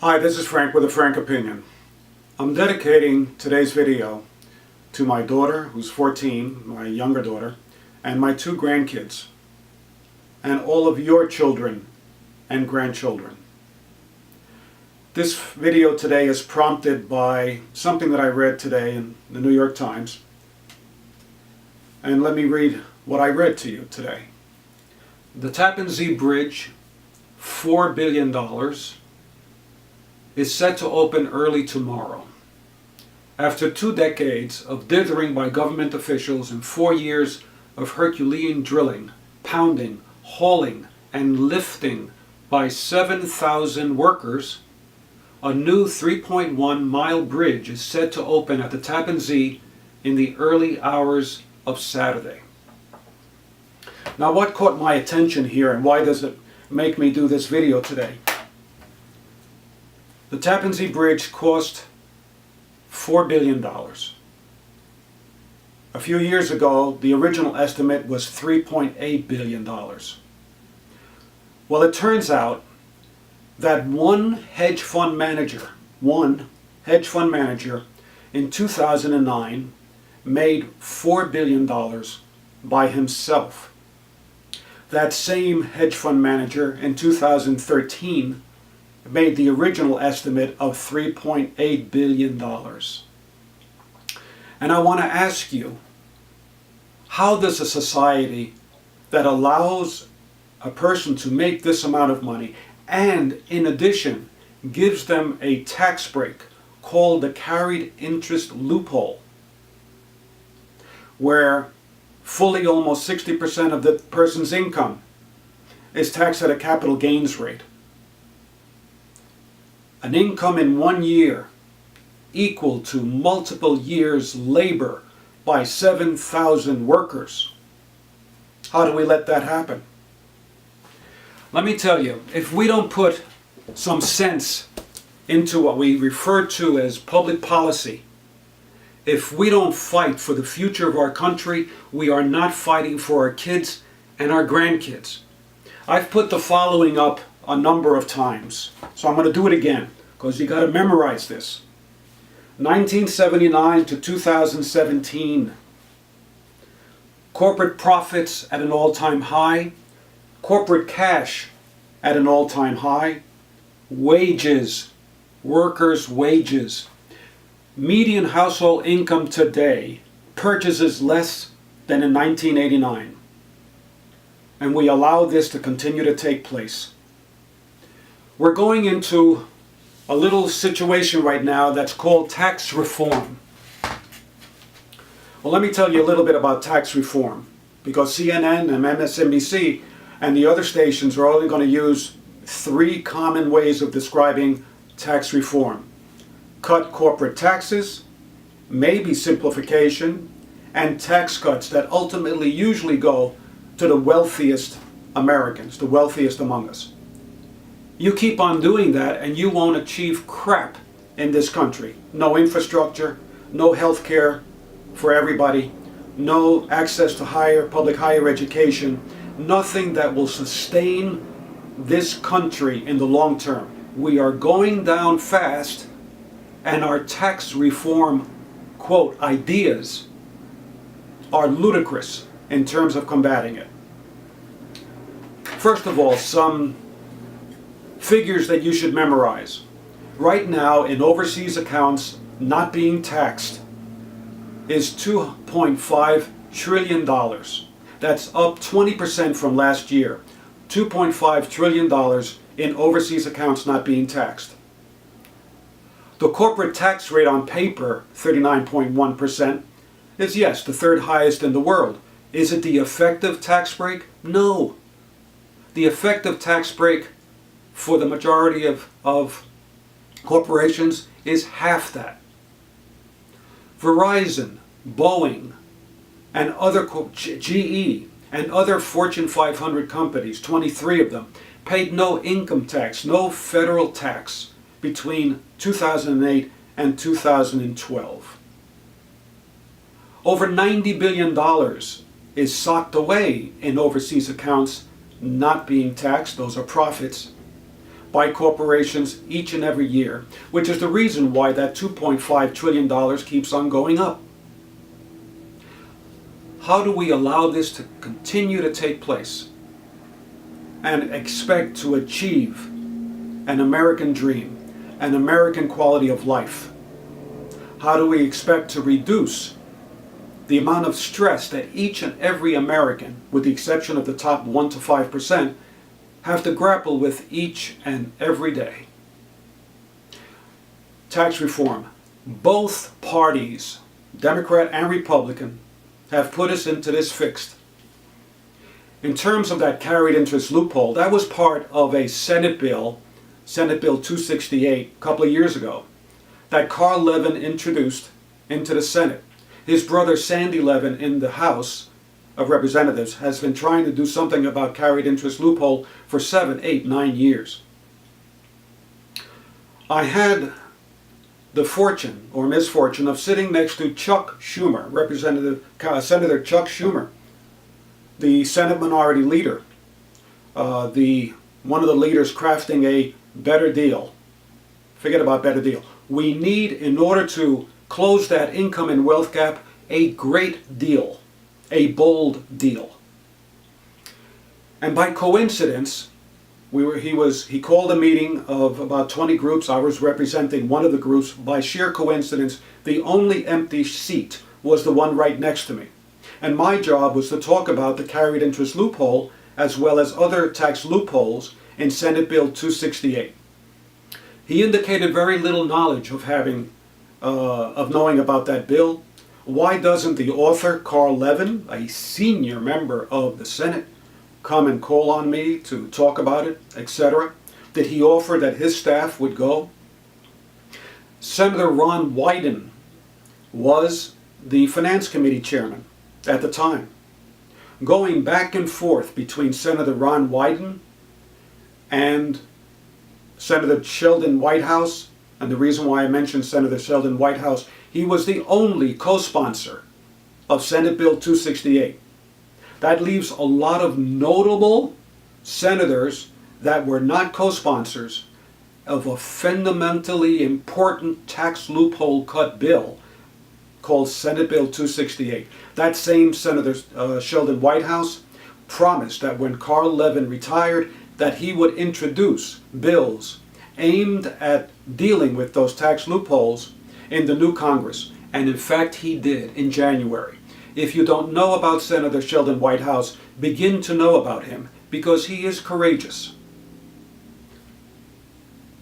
Hi, this is Frank with a Frank Opinion. I'm dedicating today's video to my daughter, who's 14, my younger daughter, and my two grandkids, and all of your children and grandchildren. This video today is prompted by something that I read today in the New York Times. And let me read what I read to you today. The Tappan Zee Bridge, $4 billion, is set to open early tomorrow. After 2 decades of dithering by government officials and 4 years of Herculean drilling, pounding, hauling, and lifting by 7,000 workers, a new 3.1-mile bridge is set to open at the Tappan Zee in the early hours of Saturday. Now, what caught my attention here, and why does it make me do this video today? The Tappan Zee Bridge cost $4 billion. A few years ago, the original estimate was $3.8 billion. Well, it turns out that one hedge fund manager in 2009 made $4 billion by himself. That same hedge fund manager in 2013 made the original estimate of $3.8 billion. And I want to ask you, how does a society that allows a person to make this amount of money and in addition gives them a tax break called the carried interest loophole, where fully almost 60% of the person's income is taxed at a capital gains rate? An income in 1 year equal to multiple years' labor by 7,000 workers. How do we let that happen? Let me tell you, if we don't put some sense into what we refer to as public policy, if we don't fight for the future of our country, we are not fighting for our kids and our grandkids. I've put the following up a number of times, so I'm going to do it again because you got to memorize this. 1979 to 2017, corporate profits at an all-time high, corporate cash at an all-time high, wages, workers' wages. Median household income today purchases less than in 1989. And we allow this to continue to take place. We're going into a little situation right now that's called tax reform. Well, let me tell you a little bit about tax reform, because CNN and MSNBC and the other stations are only going to use 3 common ways of describing tax reform: cut corporate taxes, maybe simplification, and tax cuts that ultimately usually go to the wealthiest Americans, the wealthiest among us. You keep on doing that and you won't achieve crap in this country. No infrastructure, no health care for everybody, no access to public higher education, nothing that will sustain this country in the long term. We are going down fast, and our tax reform, quote, ideas are ludicrous in terms of combating it. First of all, some figures that you should memorize. Right now, in overseas accounts not being taxed is $2.5 trillion. That's up 20% from last year. $2.5 trillion in overseas accounts not being taxed. The corporate tax rate on paper, 39.1%, is, yes, the 3rd highest in the world. Is it the effective tax break? No. The effective tax break for the majority of corporations is half that. Verizon, Boeing, and other GE and other Fortune 500 companies, 23 of them, paid no income tax, no federal tax between 2008 and 2012. Over $90 billion is socked away in overseas accounts not being taxed. Those are profits. by corporations each and every year, which is the reason why that $2.5 trillion keeps on going up. How do we allow this to continue to take place and expect to achieve an American dream, an American quality of life? How do we expect to reduce the amount of stress that each and every American, with the exception of the top 1 to 5%, have to grapple with each and every day? Tax reform. Both parties, Democrat and Republican, have put us into this fix. In terms of that carried interest loophole, that was part of a Senate Bill 268, a couple of years ago, that Carl Levin introduced into the Senate. His brother Sandy Levin in the House of Representatives has been trying to do something about carried interest loophole for 7, 8, 9 years. I had the fortune or misfortune of sitting next to Chuck Schumer, Senator Chuck Schumer, the Senate Minority Leader, one of the leaders crafting a better deal. Forget about better deal. We need, in order to close that income and wealth gap, a great deal, a bold deal. And by coincidence, he called a meeting of about 20 groups. I was representing one of the groups. By sheer coincidence, the only empty seat was the one right next to me. And my job was to talk about the carried interest loophole as well as other tax loopholes in Senate Bill 268. He indicated very little knowledge of knowing about that bill. Why doesn't the author, Carl Levin, a senior member of the Senate, come and call on me to talk about it, etc.? Did he offer that his staff would go? Senator Ron Wyden was the Finance Committee chairman at the time. Going back and forth between Senator Ron Wyden and Senator Sheldon Whitehouse, and the reason why I mentioned Senator Sheldon Whitehouse, he was the only co-sponsor of Senate Bill 268. That leaves a lot of notable senators that were not co-sponsors of a fundamentally important tax loophole cut bill called Senate Bill 268. That same Senator Sheldon Whitehouse promised that when Carl Levin retired, that he would introduce bills aimed at dealing with those tax loopholes in the new Congress. And in fact, he did in January. If you don't know about Senator Sheldon Whitehouse, begin to know about him, because he is courageous.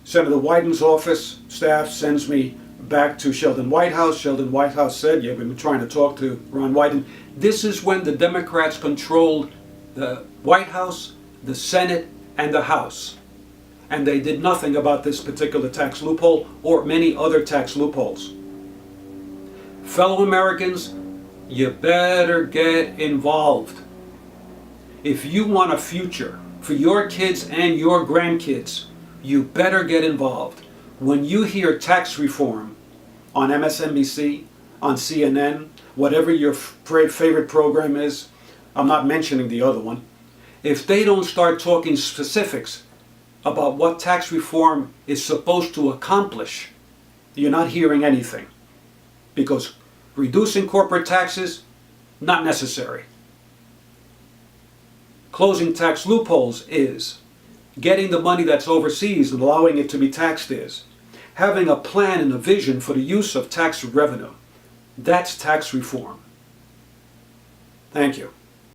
Senator Wyden's office staff sends me back to Sheldon Whitehouse. Sheldon Whitehouse said, yeah, we've been trying to talk to Ron Wyden. This is when the Democrats controlled the White House, the Senate, and the House. And they did nothing about this particular tax loophole or many other tax loopholes. Fellow Americans, you better get involved. If you want a future for your kids and your grandkids, you better get involved. When you hear tax reform on MSNBC, on CNN, whatever your favorite program is, I'm not mentioning the other one, if they don't start talking specifics about what tax reform is supposed to accomplish, you're not hearing anything. Because reducing corporate taxes, not necessary. Closing tax loopholes is. Getting the money that's overseas and allowing it to be taxed is. Having a plan and a vision for the use of tax revenue. That's tax reform. Thank you.